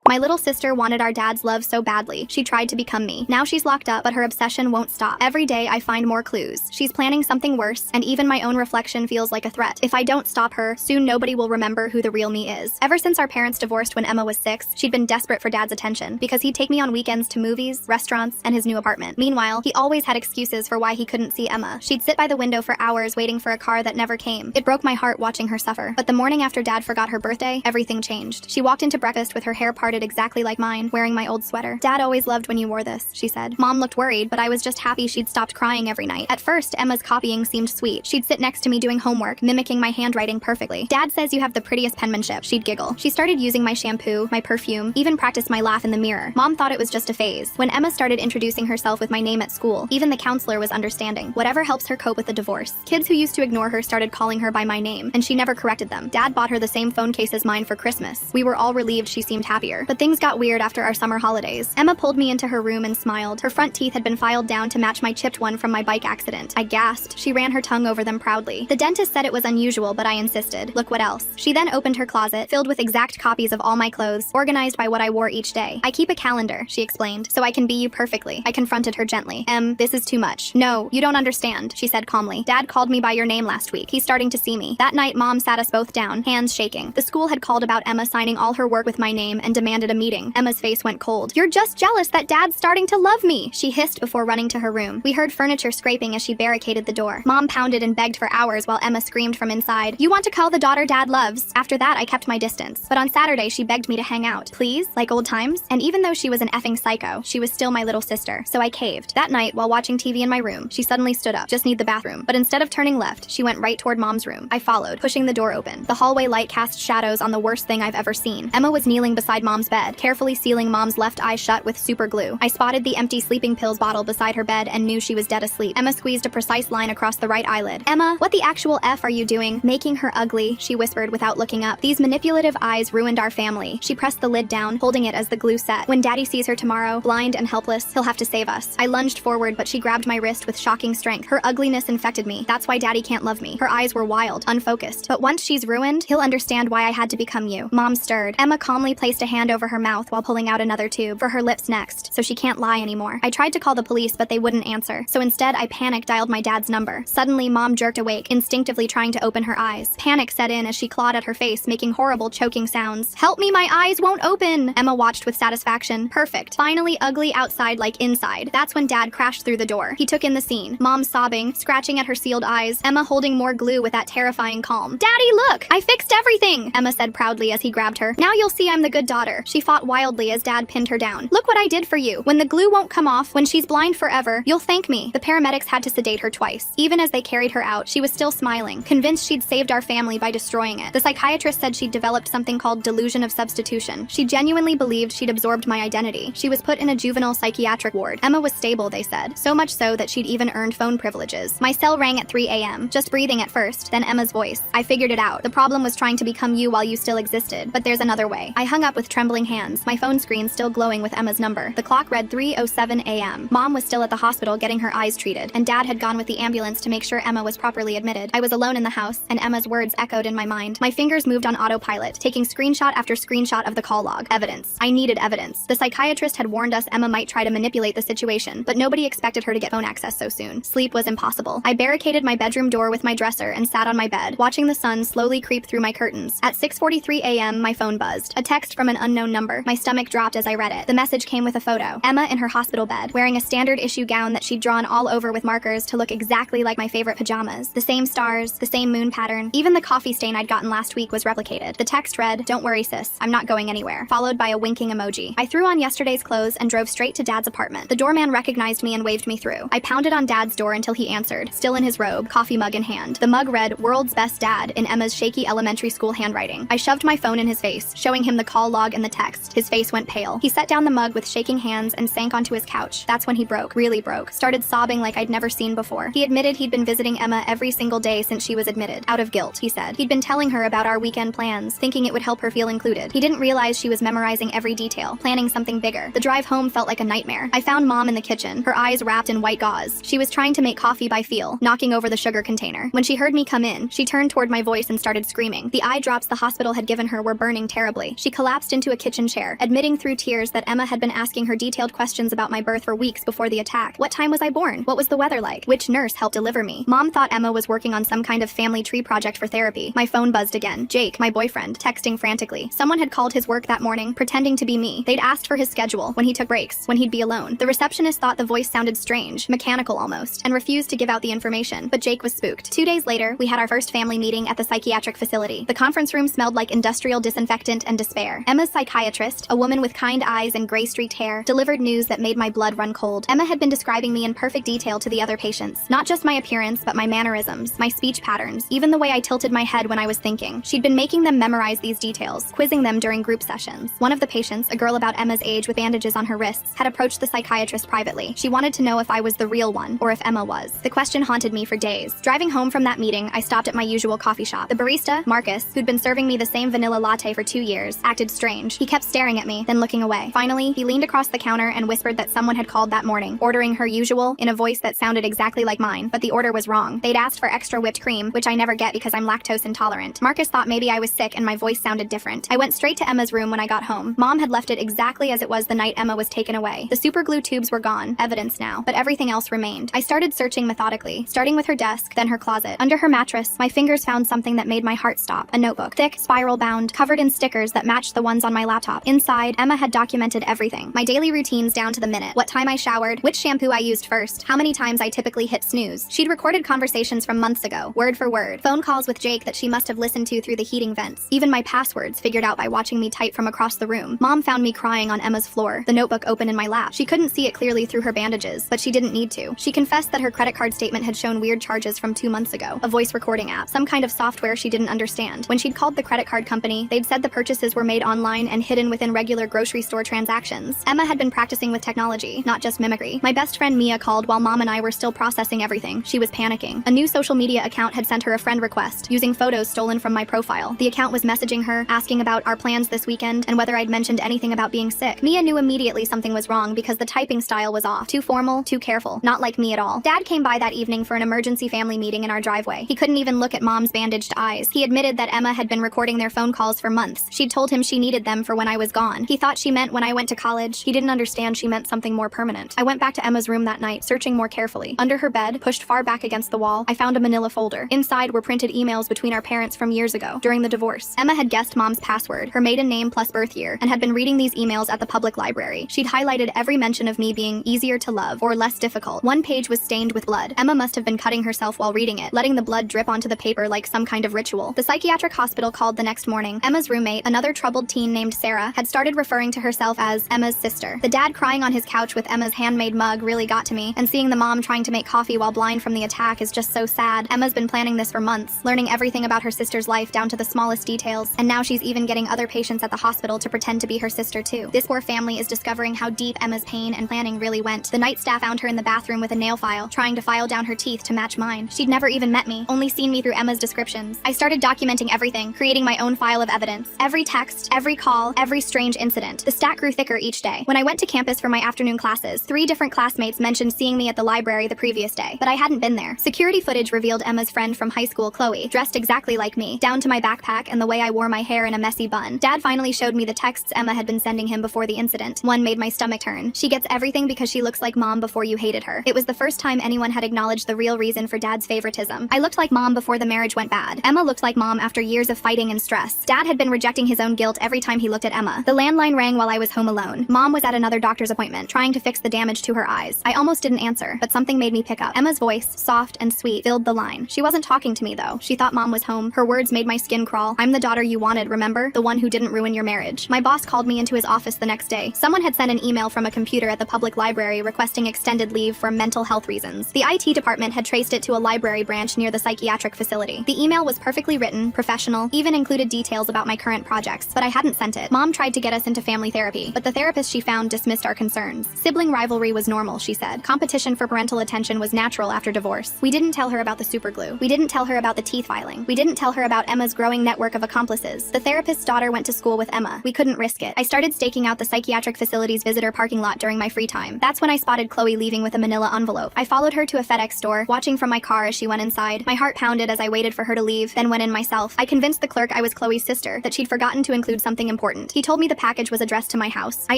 My little sister wanted our dad's love so badly. She tried to become me. Now she's locked up, but her obsession won't stop. Every day I find more clues. She's planning something worse, and even my own reflection feels like a threat. If I don't stop her, soon nobody will remember who the real me is. Ever since our parents divorced when Emma was 6, she'd been desperate for dad's attention because he'd take me on weekends to movies, restaurants, and his new apartment. Meanwhile, he always had excuses for why he couldn't see Emma. She'd sit by the window for hours waiting for a car that never came. It broke my heart watching her suffer. But the morning after dad forgot her birthday, everything changed. She walked into breakfast with her hair parted exactly like mine, wearing my old sweater. Dad always loved when you wore this, she said. Mom looked worried, but I was just happy she'd stopped crying every night. At first, Emma's copying seemed sweet. She'd sit next to me doing homework, mimicking my handwriting perfectly. Dad says you have the prettiest penmanship, she'd giggle. She started using my shampoo, my perfume, even practiced my laugh in the mirror. Mom thought it was just a phase. When Emma started introducing herself with my name at school, even the counselor was understanding. Whatever helps her cope with the divorce. Kids who used to ignore her started calling her by my name, and she never corrected them. Dad bought her the same phone case as mine for Christmas. We were all relieved she seemed happier. But things got weird after our summer holidays. Emma pulled me into her room and smiled. Her front teeth had been filed down to match my chipped one from my bike accident. I gasped. She ran her tongue over them proudly. The dentist said it was unusual, but I insisted. Look what else. She then opened her closet, filled with exact copies of all my clothes, organized by what I wore each day. I keep a calendar, she explained, so I can be you perfectly. I confronted her gently. This is too much. No, you don't understand, she said calmly. Dad called me by your name last week. He's starting to see me. That night, Mom sat us both down, hands shaking. The school had called about Emma signing all her work with my name and demanded a meeting. Emma's face went cold. You're just jealous that Dad's starting to love me, she hissed before running to her room. We heard furniture scraping as she barricaded the door. Mom pounded and begged for hours while Emma screamed from inside, "You want to call the daughter Dad loves?" After that, I kept my distance. But on Saturday, she begged me to hang out. Please? Like old times? And even though she was an effing psycho, she was still my little sister, so I caved. That night, while watching TV in my room, she suddenly stood up. Just need the bathroom. But instead of turning left, she went right toward Mom's room. I followed, pushing the door open. The hallway light cast shadows on the worst thing I've ever seen. Emma was kneeling beside Mom's bed, carefully sealing Mom's left eye shut with super glue. I spotted the empty sleeping pills bottle beside her bed and knew she was dead asleep. Emma squeezed a precise line across the right eyelid. Emma, what the actual F are you doing? Making her ugly, she whispered without looking up. These manipulative eyes ruined our family. She pressed the lid down, holding it as the glue set. When Daddy sees her tomorrow, blind and helpless, he'll have to save us. I lunged forward, but she grabbed my wrist with shocking strength. Her ugliness infected me. That's why Daddy can't love me. Her eyes were wild, unfocused. But once she's ruined, he'll understand why I had to become you. Mom stirred. Emma calmly placed a hand over her mouth while pulling out another tube, for her lips next, so she can't lie anymore. I tried to call the police, but they wouldn't answer. So instead, I panicked, dialed my dad's number. Suddenly, Mom jerked awake, instinctively trying to open her eyes. Panic set in as she clawed at her face, making horrible choking sounds. Help me, my eyes won't open! Emma watched with satisfaction. Perfect. Finally ugly outside like inside. That's when Dad crashed through the door. He took in the scene. Mom sobbing, scratching at her sealed eyes, Emma holding more glue with that terrifying calm. Daddy, look! I fixed everything! Emma said proudly as he grabbed her. Now you'll see I'm the good daughter. She fought wildly as Dad pinned her down. Look what I did for you. When the glue won't come off, when she's blind forever, you'll thank me. The paramedics had to sedate her twice. Even as they carried her out, she was still smiling, convinced she'd saved our family by destroying it. The psychiatrist said she'd developed something called delusion of substitution. She genuinely believed she'd absorbed my identity. She was put in a juvenile psychiatric ward. Emma was stable, they said. So much so that she'd even earned phone privileges. My cell rang at 3 a.m. Just breathing at first, then Emma's voice. I figured it out. The problem was trying to become you while you still existed. But there's another way. I hung up with trembling hands, my phone screen still glowing with Emma's number. The clock read 3:07 a.m. Mom was still at the hospital getting her eyes treated, and Dad had gone with the ambulance to make sure Emma was properly admitted. I was alone in the house, and Emma's words echoed in my mind. My fingers moved on autopilot, taking screenshot after screenshot of the call log. Evidence. I needed evidence. The psychiatrist had warned us Emma might try to manipulate the situation, but nobody expected her to get phone access so soon. Sleep was impossible. I barricaded my bedroom door with my dresser and sat on my bed, watching the sun slowly creep through my curtains. At 6:43 a.m., my phone buzzed. A text from an unknown number. My stomach dropped as I read it. The message came with a photo. Emma in her hospital bed, wearing a standard issue gown that she'd drawn all over with markers to look exactly like my favorite pajamas. The same stars, the same moon pattern. Even the coffee stain I'd gotten last week was replicated. The text read, "Don't worry, sis. I'm not going anywhere," followed by a winking emoji. I threw on yesterday's clothes and drove straight to Dad's apartment. The doorman recognized me and waved me through. I pounded on Dad's door until he answered, still in his robe, coffee mug in hand. The mug read, "World's Best Dad," in Emma's shaky elementary school handwriting. I shoved my phone in his face, showing him the call log and the text. His face went pale. He set down the mug with shaking hands and sank onto his couch. That's when he broke, really broke. Started sobbing like I'd never seen before. He admitted he'd been visiting Emma every single day since she was admitted. Out of guilt, he said. He'd been telling her about our weekend plans, thinking it would help her feel included. He didn't realize she was memorizing every detail, planning something bigger. The drive home felt like a nightmare. I found Mom in the kitchen, her eyes wrapped in white gauze. She was trying to make coffee by feel, knocking over the sugar container. When she heard me come in, she turned toward my voice and started screaming. The eye drops the hospital had given her were burning terribly. She collapsed into a a kitchen chair, admitting through tears that Emma had been asking her detailed questions about my birth for weeks before the attack. What time was I born? What was the weather like? Which nurse helped deliver me? Mom thought Emma was working on some kind of family tree project for therapy. My phone buzzed again. Jake, my boyfriend, texting frantically. Someone had called his work that morning, pretending to be me. They'd asked for his schedule, when he took breaks, when he'd be alone. The receptionist thought the voice sounded strange, mechanical almost, and refused to give out the information, but Jake was spooked. 2 days later, we had our first family meeting at the psychiatric facility. The conference room smelled like industrial disinfectant and despair. Emma's psychiatrist, a woman with kind eyes and gray-streaked hair, delivered news that made my blood run cold. Emma had been describing me in perfect detail to the other patients. Not just my appearance, but my mannerisms, my speech patterns, even the way I tilted my head when I was thinking. She'd been making them memorize these details, quizzing them during group sessions. One of the patients, a girl about Emma's age with bandages on her wrists, had approached the psychiatrist privately. She wanted to know if I was the real one, or if Emma was. The question haunted me for days. Driving home from that meeting, I stopped at my usual coffee shop. The barista, Marcus, who'd been serving me the same vanilla latte for 2 years, acted strange. He kept staring at me, then looking away. Finally, he leaned across the counter and whispered that someone had called that morning, ordering her usual, in a voice that sounded exactly like mine, but the order was wrong. They'd asked for extra whipped cream, which I never get because I'm lactose intolerant. Marcus thought maybe I was sick and my voice sounded different. I went straight to Emma's room when I got home. Mom had left it exactly as it was the night Emma was taken away. The super glue tubes were gone, evidence now, but everything else remained. I started searching methodically, starting with her desk, then her closet. Under her mattress, my fingers found something that made my heart stop. A notebook, thick, spiral bound, covered in stickers that matched the ones on my laptop. Inside, Emma had documented everything. My daily routines down to the minute. What time I showered, which shampoo I used first, how many times I typically hit snooze. She'd recorded conversations from months ago, word for word. Phone calls with Jake that she must have listened to through the heating vents. Even my passwords figured out by watching me type from across the room. Mom found me crying on Emma's floor, the notebook open in my lap. She couldn't see it clearly through her bandages, but she didn't need to. She confessed that her credit card statement had shown weird charges from 2 months ago, a voice recording app, some kind of software she didn't understand. When she'd called the credit card company, they'd said the purchases were made online and hidden within regular grocery store transactions. Emma had been practicing with technology, not just mimicry. My best friend Mia called while Mom and I were still processing everything. She was panicking. A new social media account had sent her a friend request, using photos stolen from my profile. The account was messaging her, asking about our plans this weekend and whether I'd mentioned anything about being sick. Mia knew immediately something was wrong because the typing style was off. Too formal, too careful. Not like me at all. Dad came by that evening for an emergency family meeting in our driveway. He couldn't even look at Mom's bandaged eyes. He admitted that Emma had been recording their phone calls for months. She'd told him she needed them for when I was gone. He thought she meant when I went to college. He didn't understand she meant something more permanent. I went back to Emma's room that night, searching more carefully. Under her bed, pushed far back against the wall, I found a manila folder. Inside were printed emails between our parents from years ago, during the divorce. Emma had guessed Mom's password, her maiden name plus birth year, and had been reading these emails at the public library. She'd highlighted every mention of me being easier to love or less difficult. One page was stained with blood. Emma must have been cutting herself while reading it, letting the blood drip onto the paper like some kind of ritual. The psychiatric hospital called the next morning. Emma's roommate, another troubled teen named Sarah, had started referring to herself as Emma's sister. The dad crying on his couch with Emma's handmade mug really got to me, and seeing the mom trying to make coffee while blind from the attack is just so sad. Emma's been planning this for months, learning everything about her sister's life down to the smallest details, and now she's even getting other patients at the hospital to pretend to be her sister too. This poor family is discovering how deep Emma's pain and planning really went. The night staff found her in the bathroom with a nail file, trying to file down her teeth to match mine. She'd never even met me, only seen me through Emma's descriptions. I started documenting everything, creating my own file of evidence. Every text, every call, every strange incident. The stack grew thicker each day. When I went to campus for my afternoon classes, 3 different classmates mentioned seeing me at the library the previous day, but I hadn't been there. Security footage revealed Emma's friend from high school, Chloe, dressed exactly like me, down to my backpack and the way I wore my hair in a messy bun. Dad finally showed me the texts Emma had been sending him before the incident. One made my stomach turn. She gets everything because she looks like Mom before you hated her. It was the first time anyone had acknowledged the real reason for Dad's favoritism. I looked like Mom before the marriage went bad. Emma looked like Mom after years of fighting and stress. Dad had been rejecting his own guilt every time he looked at Emma. The landline rang while I was home alone. Mom was at another doctor's appointment, trying to fix the damage to her eyes. I almost didn't answer, but something made me pick up. Emma's voice, soft and sweet, filled the line. She wasn't talking to me though. She thought Mom was home. Her words made my skin crawl. I'm the daughter you wanted, remember? The one who didn't ruin your marriage. My boss called me into his office the next day. Someone had sent an email from a computer at the public library requesting extended leave for mental health reasons. The IT department had traced it to a library branch near the psychiatric facility. The email was perfectly written, professional, even included details about my current projects, but I hadn't sent it. Mom tried to get us into family therapy, but the therapist she found dismissed our concerns. Sibling rivalry was normal, she said. Competition for parental attention was natural after divorce. We didn't tell her about the superglue. We didn't tell her about the teeth filing. We didn't tell her about Emma's growing network of accomplices. The therapist's daughter went to school with Emma. We couldn't risk it. I started staking out the psychiatric facility's visitor parking lot during my free time. That's when I spotted Chloe leaving with a manila envelope. I followed her to a FedEx store, watching from my car as she went inside. My heart pounded as I waited for her to leave, then went in myself. I convinced the clerk I was Chloe's sister, that she'd forgotten to include something important important. He told me the package was addressed to my house. I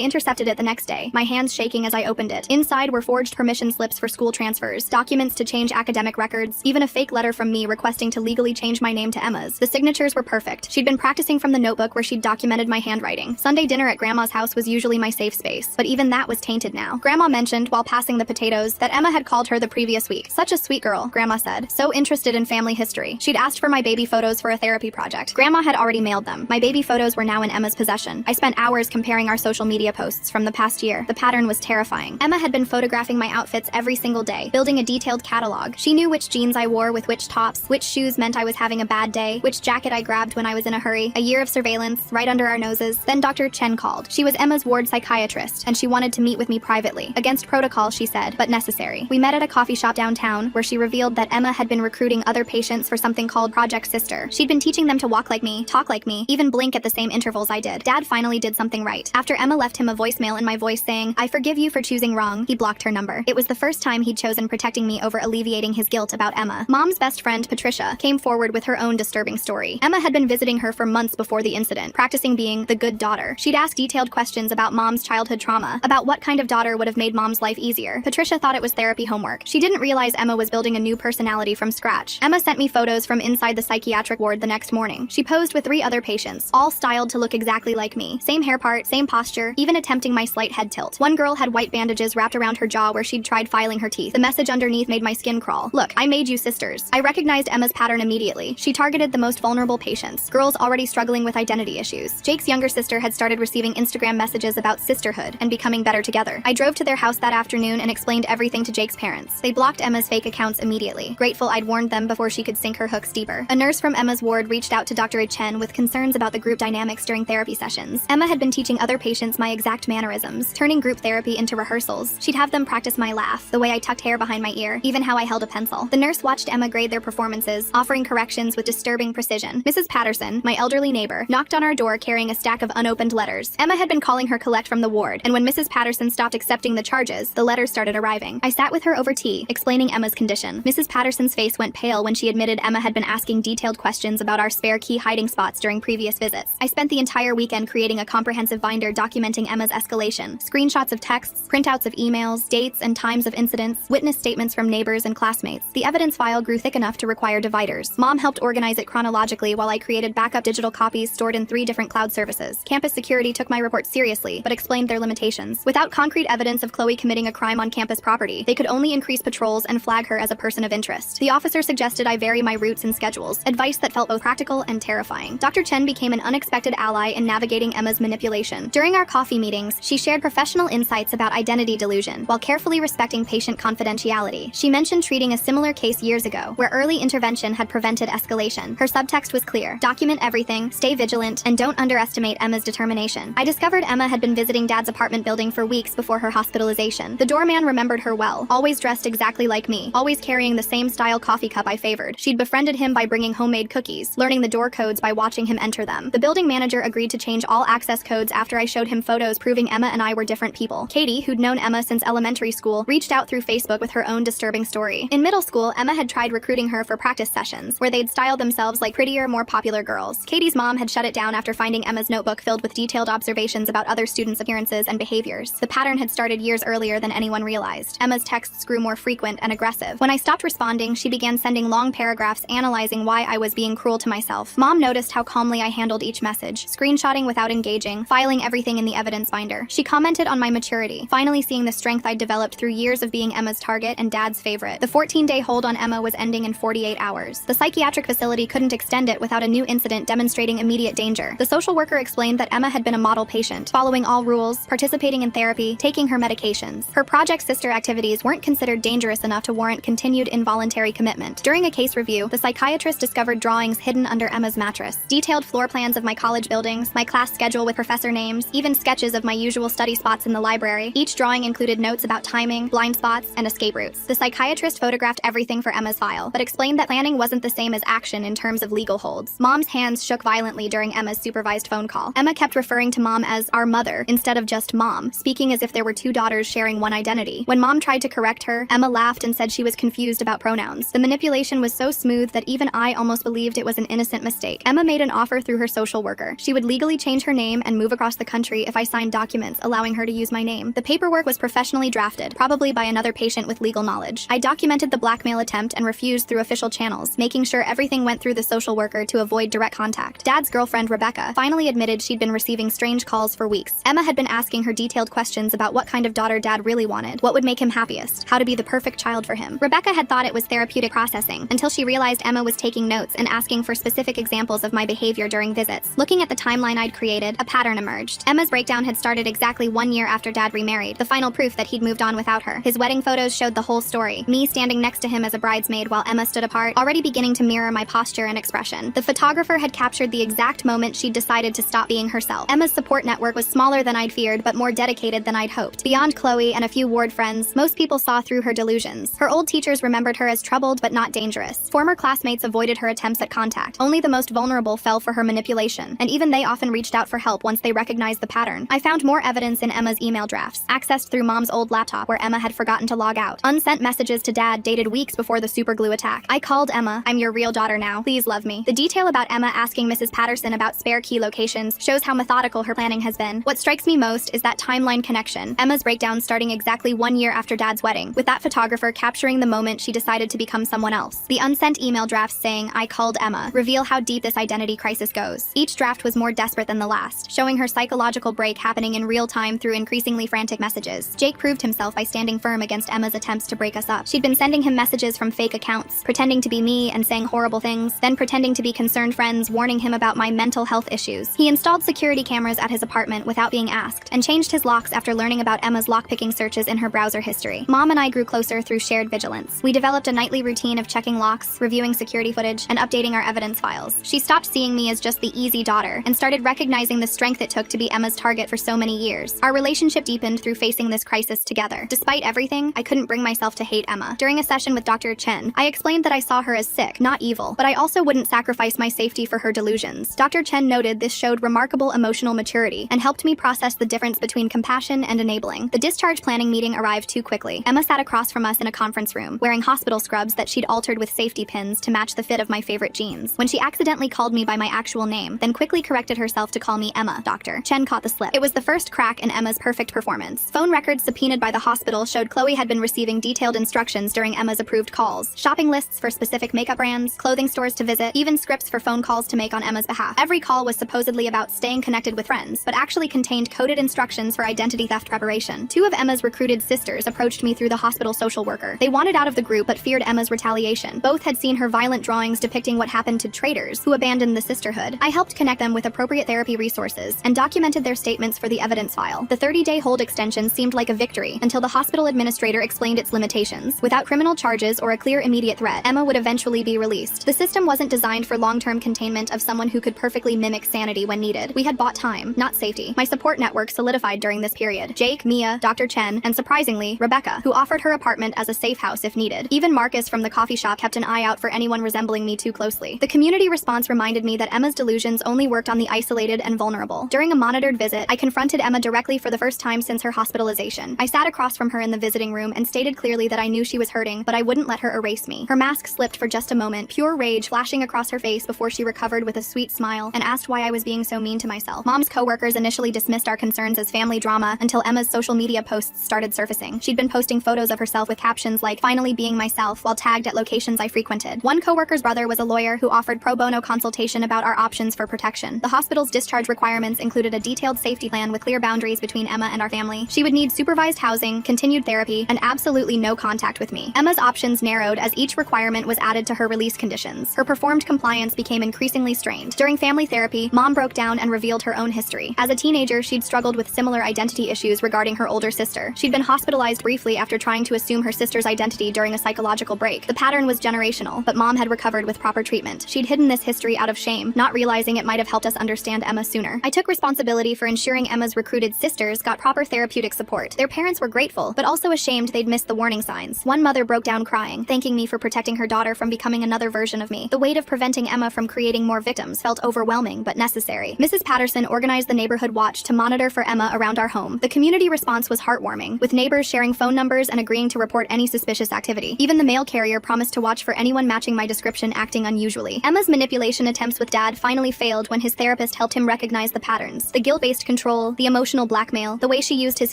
intercepted it the next day, my hands shaking as I opened it. Inside were forged permission slips for school transfers, documents to change academic records, even a fake letter from me requesting to legally change my name to Emma's. The signatures were perfect. She'd been practicing from the notebook where she'd documented my handwriting. Sunday dinner at Grandma's house was usually my safe space, but even that was tainted now. Grandma mentioned, while passing the potatoes, that Emma had called her the previous week. Such a sweet girl, Grandma said. So interested in family history. She'd asked for my baby photos for a therapy project. Grandma had already mailed them. My baby photos were now in Emma's possession. I spent hours comparing our social media posts from the past year. The pattern was terrifying. Emma had been photographing my outfits every single day, building a detailed catalog. She knew which jeans I wore with which tops, which shoes meant I was having a bad day, which jacket I grabbed when I was in a hurry. A year of surveillance, right under our noses. Then Dr. Chen called. She was Emma's ward psychiatrist, and she wanted to meet with me privately. Against protocol, she said, but necessary. We met at a coffee shop downtown, where she revealed that Emma had been recruiting other patients for something called Project Sister. She'd been teaching them to walk like me, talk like me, even blink at the same intervals I did. Dad finally did something right. After Emma left him a voicemail in my voice saying, I forgive you for choosing wrong, he blocked her number. It was the first time he'd chosen protecting me over alleviating his guilt about Emma. Mom's best friend, Patricia, came forward with her own disturbing story. Emma had been visiting her for months before the incident, practicing being the good daughter. She'd ask detailed questions about Mom's childhood trauma, about what kind of daughter would have made Mom's life easier. Patricia thought it was therapy homework. She didn't realize Emma was building a new personality from scratch. Emma sent me photos from inside the psychiatric ward the next morning. She posed with 3 other patients, all styled to look exactly like me. Same hair part, same posture, even attempting my slight head tilt. One girl had white bandages wrapped around her jaw where she'd tried filing her teeth. The message underneath made my skin crawl. Look, I made you sisters. I recognized Emma's pattern immediately. She targeted the most vulnerable patients, girls already struggling with identity issues. Jake's younger sister had started receiving Instagram messages about sisterhood and becoming better together. I drove to their house that afternoon and explained everything to Jake's parents. They blocked Emma's fake accounts immediately, grateful I'd warned them before she could sink her hooks deeper. A nurse from Emma's ward reached out to Dr. Chen with concerns about the group dynamics during therapy sessions. Emma had been teaching other patients my exact mannerisms, turning group therapy into rehearsals. She'd have them practice my laugh, the way I tucked hair behind my ear, even how I held a pencil. The nurse watched Emma grade their performances, offering corrections with disturbing precision. Mrs. Patterson, my elderly neighbor, knocked on our door carrying a stack of unopened letters. Emma had been calling her collect from the ward, and when Mrs. Patterson stopped accepting the charges, the letters started arriving. I sat with her over tea, explaining Emma's condition. Mrs. Patterson's face went pale when she admitted Emma had been asking detailed questions about our spare key hiding spots during previous visits. I spent the entire weekend creating a comprehensive binder documenting Emma's escalation. Screenshots of texts, printouts of emails, dates and times of incidents, witness statements from neighbors and classmates. The evidence file grew thick enough to require dividers. Mom helped organize it chronologically while I created backup digital copies stored in 3 different cloud services. Campus security took my report seriously, but explained their limitations. Without concrete evidence of Chloe committing a crime on campus property, they could only increase patrols and flag her as a person of interest. The officer suggested I vary my routes and schedules, advice that felt both practical and terrifying. Dr. Chen became an unexpected ally in navigating Emma's manipulation. During our coffee meetings, she shared professional insights about identity delusion, while carefully respecting patient confidentiality. She mentioned treating a similar case years ago, where early intervention had prevented escalation. Her subtext was clear: document everything, stay vigilant, and don't underestimate Emma's determination. I discovered Emma had been visiting Dad's apartment building for weeks before her hospitalization. The doorman remembered her well, always dressed exactly like me, always carrying the same style coffee cup I favored. She'd befriended him by bringing homemade cookies, learning the door codes by watching him enter them. The building manager agreed to change all access codes after I showed him photos proving Emma and I were different people. Katie, who'd known Emma since elementary school, reached out through Facebook with her own disturbing story. In middle school, Emma had tried recruiting her for practice sessions, where they'd style themselves like prettier, more popular girls. Katie's mom had shut it down after finding Emma's notebook filled with detailed observations about other students' appearances and behaviors. The pattern had started years earlier than anyone realized. Emma's texts grew more frequent and aggressive. When I stopped responding, she began sending long paragraphs analyzing why I was being cruel to myself. Mom noticed how calmly I handled each message, screenshotting without engaging, filing everything in the evidence binder. She commented on my maturity, finally seeing the strength I'd developed through years of being Emma's target and Dad's favorite. The 14-day hold on Emma was ending in 48 hours. The psychiatric facility couldn't extend it without a new incident demonstrating immediate danger. The social worker explained that Emma had been a model patient, following all rules, participating in therapy, taking her medications. Her Project Sister activities weren't considered dangerous enough to warrant continued involuntary commitment. During a case review, the psychiatrist discovered drawings hidden under Emma's mattress, detailed floor plans of my college buildings, my class schedule with professor names, even sketches of my usual study spots in the library. Each drawing included notes about timing, blind spots, and escape routes. The psychiatrist photographed everything for Emma's file, but explained that planning wasn't the same as action in terms of legal holds. Mom's hands shook violently during Emma's supervised phone call. Emma kept referring to Mom as our mother instead of just Mom, speaking as if there were 2 daughters sharing one identity. When Mom tried to correct her, Emma laughed and said she was confused about pronouns. The manipulation was so smooth that even I almost believed it was an innocent mistake. Emma made an offer through her social worker. She would legally legally change her name and move across the country if I signed documents allowing her to use my name. The paperwork was professionally drafted, probably by another patient with legal knowledge. I documented the blackmail attempt and refused through official channels, making sure everything went through the social worker to avoid direct contact. Dad's girlfriend, Rebecca, finally admitted she'd been receiving strange calls for weeks. Emma had been asking her detailed questions about what kind of daughter Dad really wanted, what would make him happiest, how to be the perfect child for him. Rebecca had thought it was therapeutic processing, until she realized Emma was taking notes and asking for specific examples of my behavior during visits. Looking at the timeline I'd created, a pattern emerged. Emma's breakdown had started exactly 1 year after Dad remarried, the final proof that he'd moved on without her. His wedding photos showed the whole story, me standing next to him as a bridesmaid while Emma stood apart, already beginning to mirror my posture and expression. The photographer had captured the exact moment she'd decided to stop being herself. Emma's support network was smaller than I'd feared, but more dedicated than I'd hoped. Beyond Chloe and a few ward friends, most people saw through her delusions. Her old teachers remembered her as troubled but not dangerous. Former classmates avoided her attempts at contact. Only the most vulnerable fell for her manipulation, and even they often reached out for help once they recognized the pattern. I found more evidence in Emma's email drafts, accessed through Mom's old laptop where Emma had forgotten to log out. Unsent messages to Dad dated weeks before the superglue attack. I called Emma, "I'm your real daughter now. Please love me." The detail about Emma asking Mrs. Patterson about spare key locations shows how methodical her planning has been. What strikes me most is that timeline connection. Emma's breakdown starting exactly 1 year after Dad's wedding, with that photographer capturing the moment she decided to become someone else. The unsent email drafts saying, "I called Emma," reveal how deep this identity crisis goes. Each draft was more desperate than the last, showing her psychological break happening in real time through increasingly frantic messages. Jake proved himself by standing firm against Emma's attempts to break us up. She'd been sending him messages from fake accounts, pretending to be me and saying horrible things, then pretending to be concerned friends, warning him about my mental health issues. He installed security cameras at his apartment without being asked, and changed his locks after learning about Emma's lockpicking searches in her browser history. Mom and I grew closer through shared vigilance. We developed a nightly routine of checking locks, reviewing security footage, and updating our evidence files. She stopped seeing me as just the easy daughter, and started recognizing the strength it took to be Emma's target for so many years. Our relationship deepened through facing this crisis together. Despite everything, I couldn't bring myself to hate Emma. During a session with Dr. Chen, I explained that I saw her as sick, not evil, but I also wouldn't sacrifice my safety for her delusions. Dr. Chen noted this showed remarkable emotional maturity and helped me process the difference between compassion and enabling. The discharge planning meeting arrived too quickly. Emma sat across from us in a conference room, wearing hospital scrubs that she'd altered with safety pins to match the fit of my favorite jeans. When she accidentally called me by my actual name, then quickly corrected herself to call me Emma, Dr. Chen caught the slip. It was the first crack in Emma's perfect performance. Phone records subpoenaed by the hospital showed Chloe had been receiving detailed instructions during Emma's approved calls, shopping lists for specific makeup brands, clothing stores to visit, even scripts for phone calls to make on Emma's behalf. Every call was supposedly about staying connected with friends, but actually contained coded instructions for identity theft preparation. Two of Emma's recruited sisters approached me through the hospital social worker. They wanted out of the group but feared Emma's retaliation. Both had seen her violent drawings depicting what happened to traitors who abandoned the sisterhood. I helped connect them with appropriate therapy resources and documented their statements for the evidence file. The 30-day hold extension seemed like a victory until the hospital administrator explained its limitations. Without criminal charges or a clear immediate threat, Emma would eventually be released. The system wasn't designed for long-term containment of someone who could perfectly mimic sanity when needed. We had bought time, not safety. My support network solidified during this period. Jake, Mia, Dr. Chen, and surprisingly, Rebecca, who offered her apartment as a safe house if needed. Even Marcus from the coffee shop kept an eye out for anyone resembling me too closely. The community response reminded me that Emma's delusions only worked on the isolated and vulnerable. During a monitored visit, I confronted Emma directly for the first time since her hospitalization. I sat across from her in the visiting room and stated clearly that I knew she was hurting, but I wouldn't let her erase me. Her mask slipped for just a moment, pure rage flashing across her face before she recovered with a sweet smile and asked why I was being so mean to myself. Mom's coworkers initially dismissed our concerns as family drama until Emma's social media posts started surfacing. She'd been posting photos of herself with captions like, "Finally being myself," while tagged at locations I frequented. One coworker's brother was a lawyer who offered pro bono consultation about our options for protection. The hospital's discharge requirements included a detailed safety plan with clear boundaries between Emma and our family. She would need supervised housing, continued therapy, and absolutely no contact with me. Emma's options narrowed as each requirement was added to her release conditions. Her performed compliance became increasingly strained. During family therapy, Mom broke down and revealed her own history. As a teenager, she'd struggled with similar identity issues regarding her older sister. She'd been hospitalized briefly after trying to assume her sister's identity during a psychological break. The pattern was generational, but Mom had recovered with proper treatment. She'd hidden this history out of shame, not realizing it might have helped us understand Emma sooner. I took responsibility for ensuring Emma's recruited sisters got proper therapeutic support. Their parents were grateful, but also ashamed they'd missed the warning signs. One mother broke down crying, thanking me for protecting her daughter from becoming another version of me. The weight of preventing Emma from creating more victims felt overwhelming but necessary. Mrs. Patterson organized the neighborhood watch to monitor for Emma around our home. The community response was heartwarming, with neighbors sharing phone numbers and agreeing to report any suspicious activity. Even the mail carrier promised to watch for anyone matching my description acting unusually. Emma's manipulation attempts with Dad finally failed when his therapist therapist helped him recognize the patterns: the guilt-based control, the emotional blackmail, the way she used his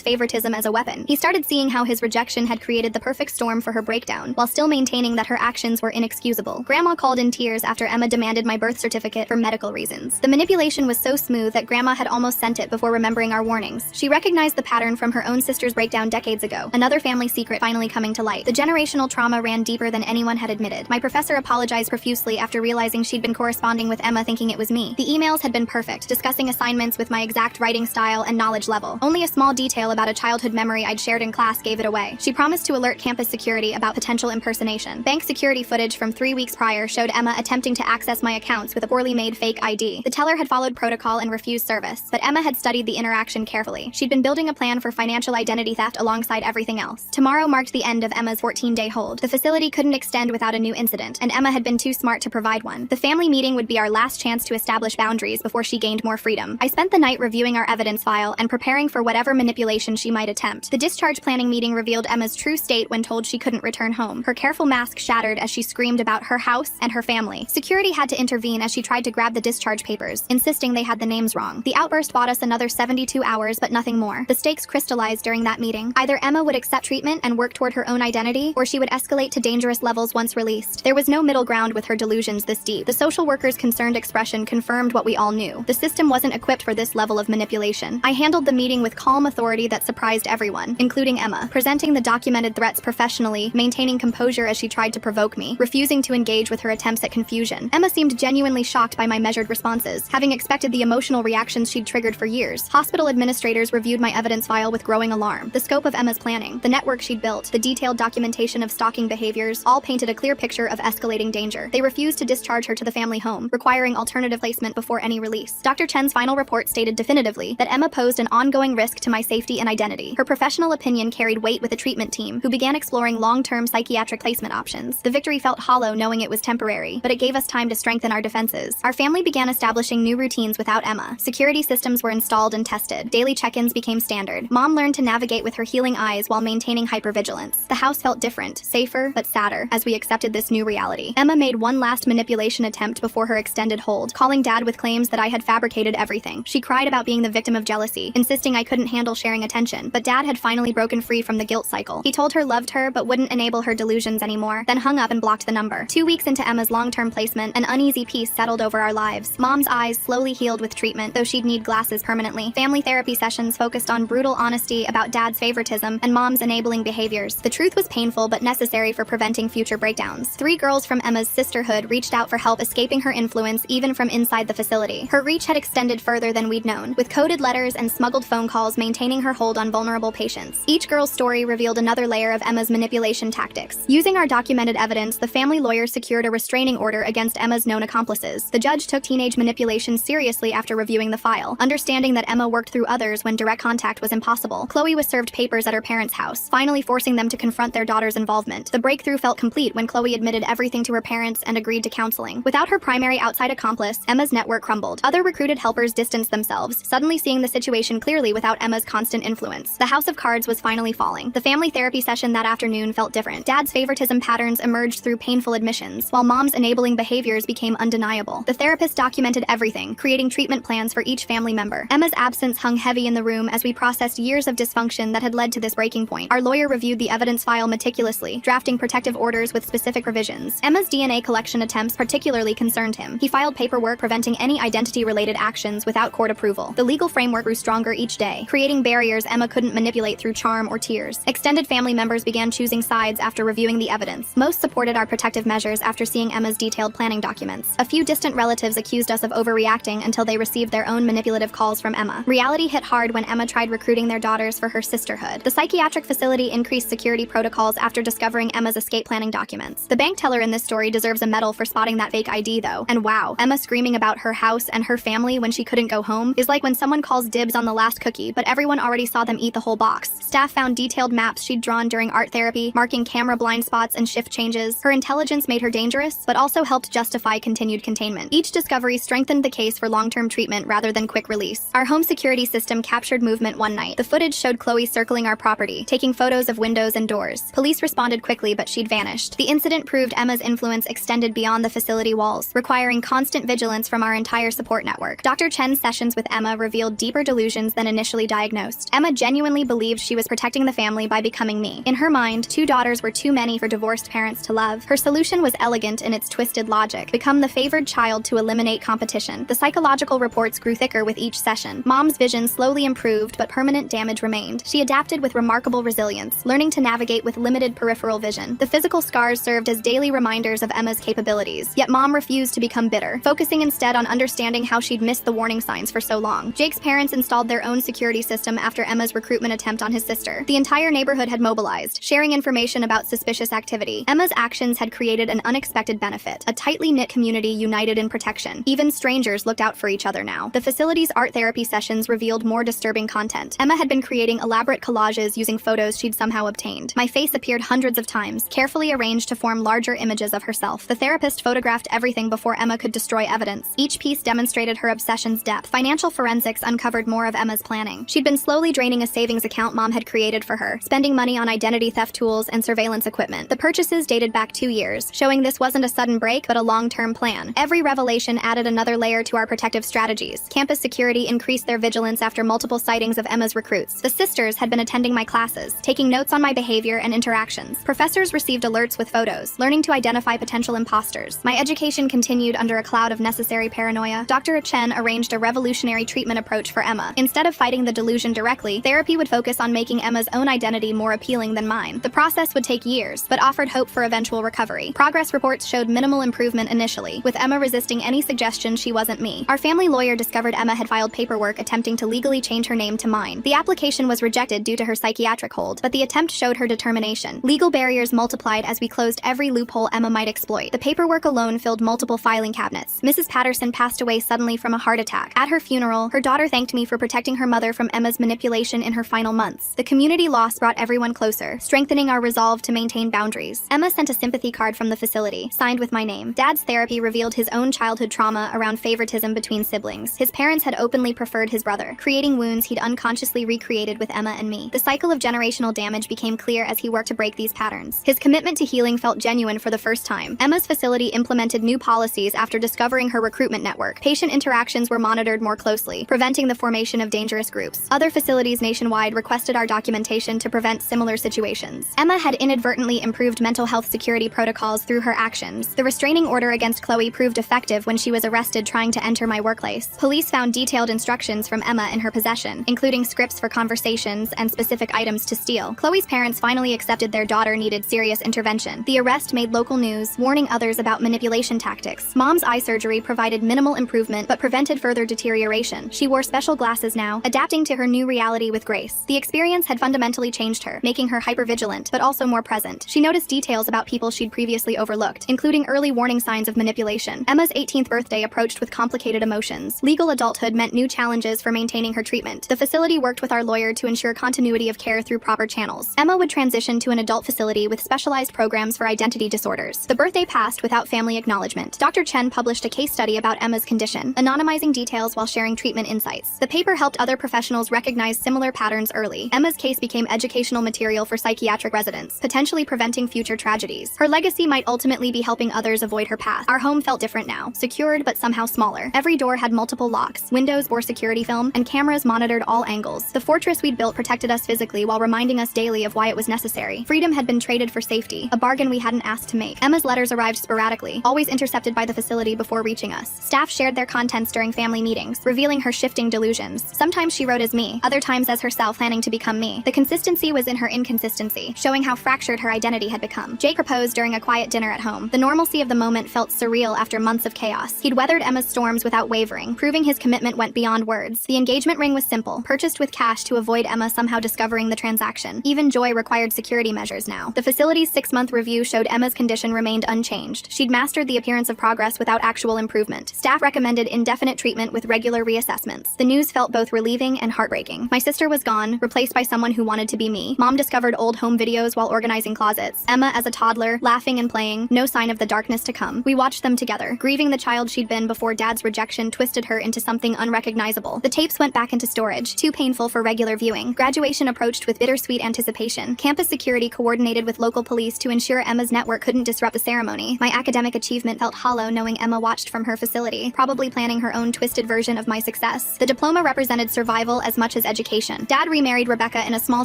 favoritism as a weapon. He started seeing how his rejection had created the perfect storm for her breakdown, while still maintaining that her actions were inexcusable. Grandma called in tears after Emma demanded my birth certificate for medical reasons. The manipulation was so smooth that Grandma had almost sent it before remembering our warnings. She recognized the pattern from her own sister's breakdown decades ago, another family secret finally coming to light. The generational trauma ran deeper than anyone had admitted. My professor apologized profusely after realizing she'd been corresponding with Emma thinking it was me. The emails had been perfect, discussing assignments with my exact writing style and knowledge level. Only a small detail about a childhood memory I'd shared in class gave it away. She promised to alert campus security about potential impersonation. Bank security footage from 3 weeks prior showed Emma attempting to access my accounts with a poorly made fake ID. The teller had followed protocol and refused service, but Emma had studied the interaction carefully. She'd been building a plan for financial identity theft alongside everything else. Tomorrow marked the end of Emma's 14-day hold. The facility couldn't extend without a new incident, and Emma had been too smart to provide one. The family meeting would be our last chance to establish boundaries before she gained more freedom. I spent the night reviewing our evidence file and preparing for whatever manipulation she might attempt. The discharge planning meeting revealed Emma's true state when told she couldn't return home. Her careful mask shattered as she screamed about her house and her family. Security had to intervene as she tried to grab the discharge papers, insisting they had the names wrong. The outburst bought us another 72 hours, but nothing more. The stakes crystallized during that meeting. Either Emma would accept treatment and work toward her own identity, or she would escalate to dangerous levels once released. There was no middle ground with her delusions this deep. The social worker's concerned expression confirmed what we all knew. The system wasn't equipped for this level of manipulation. I handled the meeting with calm authority that surprised everyone, including Emma, presenting the documented threats professionally, maintaining composure as she tried to provoke me, refusing to engage with her attempts at confusion. Emma seemed genuinely shocked by my measured responses, having expected the emotional reactions she'd triggered for years. Hospital administrators reviewed my evidence file with growing alarm. The scope of Emma's planning, the network she'd built, the detailed documentation of stalking behaviors, all painted a clear picture of escalating danger. They refused to discharge her to the family home, requiring alternative placement before any release. Dr. Chen's final report stated definitively that Emma posed an ongoing risk to my safety and identity. Her professional opinion carried weight with the treatment team, who began exploring long-term psychiatric placement options. The victory felt hollow knowing it was temporary, but it gave us time to strengthen our defenses. Our family began establishing new routines without Emma. Security systems were installed and tested. Daily check-ins became standard. Mom learned to navigate with her healing eyes while maintaining hypervigilance. The house felt different, safer, but sadder, as we accepted this new reality. Emma made one last manipulation attempt before her extended hold, calling Dad with claims that I had fabricated everything. She cried about being the victim of jealousy, insisting I couldn't handle sharing attention, but Dad had finally broken free from the guilt cycle. He told her loved her but wouldn't enable her delusions anymore, then hung up and blocked the number. 2 weeks into Emma's long-term placement, an uneasy peace settled over our lives. Mom's eyes slowly healed with treatment, though she'd need glasses permanently. Family therapy sessions focused on brutal honesty about Dad's favoritism and Mom's enabling behaviors. The truth was painful but necessary for preventing future breakdowns. 3 girls from Emma's sisterhood reached out for help escaping her influence even from inside the facility. Her reach had extended further than we'd known, with coded letters and smuggled phone calls maintaining her hold on vulnerable patients. Each girl's story revealed another layer of Emma's manipulation tactics. Using our documented evidence, the family lawyer secured a restraining order against Emma's known accomplices. The judge took teenage manipulation seriously after reviewing the file, understanding that Emma worked through others when direct contact was impossible. Chloe was served papers at her parents' house, finally forcing them to confront their daughter's involvement. The breakthrough felt complete when Chloe admitted everything to her parents and agreed to counseling. Without her primary outside accomplice, Emma's network crumbled. Other recruited helpers distanced themselves, suddenly seeing the situation clearly without Emma's constant influence. The house of cards was finally falling. The family therapy session that afternoon felt different. Dad's favoritism patterns emerged through painful admissions, while Mom's enabling behaviors became undeniable. The therapist documented everything, creating treatment plans for each family member. Emma's absence hung heavy in the room as we processed years of dysfunction that had led to this breaking point. Our lawyer reviewed the evidence file meticulously, drafting protective orders with specific provisions. Emma's DNA collection attempts particularly concerned him. He filed paperwork preventing any identity-related actions without court approval. The legal framework grew stronger each day, creating barriers Emma couldn't manipulate through charm or tears. Extended family members began choosing sides after reviewing the evidence. Most supported our protective measures after seeing Emma's detailed planning documents. A few distant relatives accused us of overreacting until they received their own manipulative calls from Emma. Reality hit hard when Emma tried recruiting their daughters for her sisterhood. The psychiatric facility increased security protocols after discovering Emma's escape planning documents. The bank teller in this story deserves a medal for spotting that fake ID though. And wow, Emma screaming about her house and her family when she couldn't go home is like when someone calls dibs on the last cookie, but everyone already saw them eat the whole box. Staff found detailed maps she'd drawn during art therapy, marking camera blind spots and shift changes. Her intelligence made her dangerous, but also helped justify continued containment. Each discovery strengthened the case for long-term treatment rather than quick release. Our home security system captured movement one night. The footage showed Chloe circling our property, taking photos of windows and doors. Police responded quickly, but she'd vanished. The incident proved Emma's influence extended beyond the facility walls, requiring constant vigilance from our entire support network. Dr. Chen's sessions with Emma revealed deeper delusions than initially diagnosed. Emma genuinely believed she was protecting the family by becoming me. In her mind, 2 daughters were too many for divorced parents to love. Her solution was elegant in its twisted logic: become the favored child to eliminate competition. The psychological reports grew thicker with each session. Mom's vision slowly improved, but permanent damage remained. She adapted with remarkable resilience, learning to navigate with limited peripheral vision. The physical scars served as daily reminders of Emma's capabilities, yet Mom refused to become bitter, focusing instead on understanding how she'd missed the warning signs for so long. Jake's parents installed their own security system after Emma's recruitment attempt on his sister. The entire neighborhood had mobilized, sharing information about suspicious activity. Emma's actions had created an unexpected benefit: a tightly knit community united in protection. Even strangers looked out for each other now. The facility's art therapy sessions revealed more disturbing content. Emma had been creating elaborate collages using photos she'd somehow obtained. My face appeared hundreds of times, carefully arranged to form larger images of herself. The therapist photographed everything before Emma could destroy evidence. Each piece demonstrated her obsession's depth. Financial forensics uncovered more of Emma's planning. She'd been slowly draining a savings account Mom had created for her, spending money on identity theft tools and surveillance equipment. The purchases dated back 2 years, showing this wasn't a sudden break, but a long-term plan. Every revelation added another layer to our protective strategies. Campus security increased their vigilance after multiple sightings of Emma's recruits. The sisters had been attending my classes, taking notes on my behavior and interactions. Professors received alerts with photos, learning to identify potential imposters. My education continued under a cloud of necessary paranoia. Dr. Chen arranged a revolutionary treatment approach for Emma. Instead of fighting the delusion directly, therapy would focus on making Emma's own identity more appealing than mine. The process would take years, but offered hope for eventual recovery. Progress reports showed minimal improvement initially, with Emma resisting any suggestion she wasn't me. Our family lawyer discovered Emma had filed paperwork attempting to legally change her name to mine. The application was rejected due to her psychiatric hold, but the attempt showed her determination. Legal barriers multiplied as we closed every loophole Emma might exploit. The paperwork alone filled multiple filing cabinets. Mrs. Patterson passed away suddenly from a heart attack. At her funeral, her daughter thanked me for protecting her mother from Emma's manipulation in her final months. The community loss brought everyone closer, strengthening our resolve to maintain boundaries. Emma sent a sympathy card from the facility, signed with my name. Dad's therapy revealed his own childhood trauma around favoritism between siblings. His parents had openly preferred his brother, creating wounds he'd unconsciously recreated with Emma and me. The cycle of generational damage became clear as he worked to break these patterns. His commitment to healing felt genuine for the first time. Emma's facility implemented new policies after discovering her recruitment network. Patient interactions were monitored more closely, preventing the formation of dangerous groups. Other facilities nationwide requested our documentation to prevent similar situations. Emma had inadvertently improved mental health security protocols through her actions. The restraining order against Chloe proved effective when she was arrested trying to enter my workplace. Police found detailed instructions from Emma in her possession, including scripts for conversations and specific items to steal. Chloe's parents finally accepted their daughter needed serious intervention. The arrest made local news, warning others about manipulation tactics. Mom's eye surgery provided minimal improvement but prevented further deterioration. She wore special glasses now, adapting to her new reality with grace. The experience had fundamentally changed her, making her hypervigilant but also more present. She noticed details about people she'd previously overlooked, including early warning signs of manipulation. Emma's 18th birthday approached with complicated emotions. Legal adulthood meant new challenges for maintaining her treatment. The facility worked with our lawyer to ensure continuity of care through proper channels. Emma would transition to an adult facility with specialized programs for identity disorders. The birthday passed without family acknowledgement. Dr. Chen published a case study about Emma's condition, anonymizing details while sharing treatment insights. The paper helped other professionals recognize similar patterns early. Emma's case became educational material for psychiatric residents, potentially preventing future tragedies. Her legacy might ultimately be helping others avoid her path. Our home felt different now, secured but somehow smaller. Every door had multiple locks, windows bore security film, and cameras monitored all angles. The fortress we'd built protected us physically while reminding us daily of why it was necessary. Freedom had been traded for safety, a bargain we hadn't asked to make. Emma's letters arrived sporadically, always intercepted by the facility before reaching us. Staff shared their contents during family meetings, revealing her shifting delusions. Sometimes she wrote as me, other times as herself planning to become me. The consistency was in her inconsistency, showing how fractured her identity had become. Jake proposed during a quiet dinner at home. The normalcy of the moment felt surreal after months of chaos. He'd weathered Emma's storms without wavering, proving his commitment went beyond words. The engagement ring was simple, purchased with cash to avoid Emma somehow discovering the transaction. Even joy required security measures now. The facility's 6-month review showed Emma's condition remained unchanged. She'd mastered the appearance of progress without actual improvement. Staff recommended indefinite treatment with regular reassessments. The news felt both relieving and heartbreaking. My sister was gone, replaced by someone who wanted to be me. Mom discovered old home videos while organizing closets. Emma as a toddler, laughing and playing, no sign of the darkness to come. We watched them together, grieving the child she'd been before Dad's rejection twisted her into something unrecognizable. The tapes went back into storage, too painful for regular viewing. Graduation approached with bittersweet anticipation. Campus security coordinated with local police to ensure Emma's network couldn't disrupt the ceremony. My academic achievement felt hollow knowing Emma watched from her facility. Probably probably planning her own twisted version of my success. The diploma represented survival as much as education. Dad remarried Rebecca in a small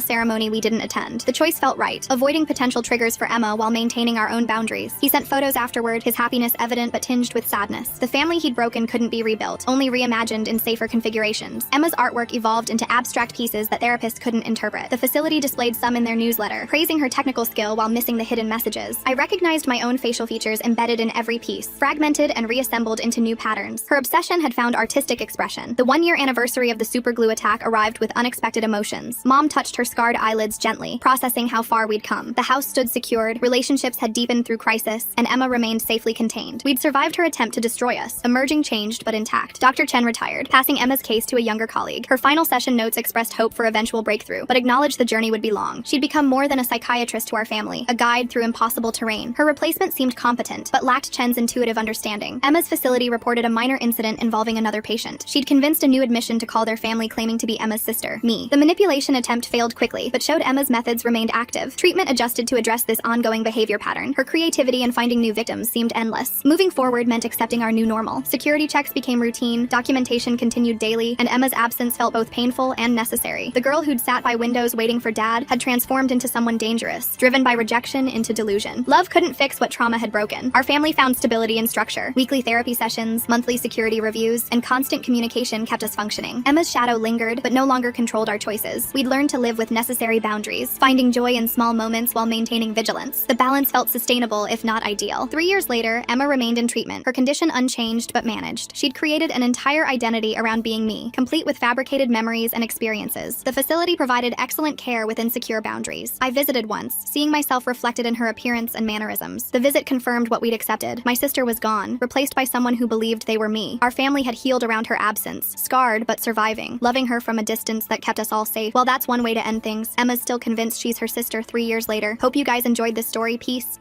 ceremony we didn't attend. The choice felt right, avoiding potential triggers for Emma while maintaining our own boundaries. He sent photos afterward, his happiness evident but tinged with sadness. The family he'd broken couldn't be rebuilt, only reimagined in safer configurations. Emma's artwork evolved into abstract pieces that therapists couldn't interpret. The facility displayed some in their newsletter, praising her technical skill while missing the hidden messages. I recognized my own facial features embedded in every piece, fragmented and reassembled into new patterns. Her obsession had found artistic expression. The one-year anniversary of the superglue attack arrived with unexpected emotions. Mom touched her scarred eyelids gently, processing how far we'd come. The house stood secured, relationships had deepened through crisis, and Emma remained safely contained. We'd survived her attempt to destroy us, emerging changed but intact. Dr. Chen retired, passing Emma's case to a younger colleague. Her final session notes expressed hope for eventual breakthrough, but acknowledged the journey would be long. She'd become more than a psychiatrist to our family, a guide through impossible terrain. Her replacement seemed competent, but lacked Chen's intuitive understanding. Emma's facility reported a minor incident involving another patient. She'd convinced a new admission to call their family claiming to be Emma's sister, me. The manipulation attempt failed quickly, but showed Emma's methods remained active. Treatment adjusted to address this ongoing behavior pattern. Her creativity in finding new victims seemed endless. Moving forward meant accepting our new normal. Security checks became routine, documentation continued daily, and Emma's absence felt both painful and necessary. The girl who'd sat by windows waiting for Dad had transformed into someone dangerous, driven by rejection into delusion. Love couldn't fix what trauma had broken. Our family found stability in structure. Weekly therapy sessions, monthly security reviews, and constant communication kept us functioning. Emma's shadow lingered, but no longer controlled our choices. We'd learned to live with necessary boundaries, finding joy in small moments while maintaining vigilance. The balance felt sustainable, if not ideal. 3 years later, Emma remained in treatment, her condition unchanged but managed. She'd created an entire identity around being me, complete with fabricated memories and experiences. The facility provided excellent care within secure boundaries. I visited once, seeing myself reflected in her appearance and mannerisms. The visit confirmed what we'd accepted. My sister was gone, replaced by someone who believed they were me. Our family had healed around her absence, scarred but surviving, loving her from a distance that kept us all safe. Well, that's one way to end things. Emma's still convinced she's her sister 3 years later. Hope you guys enjoyed this story. Peace.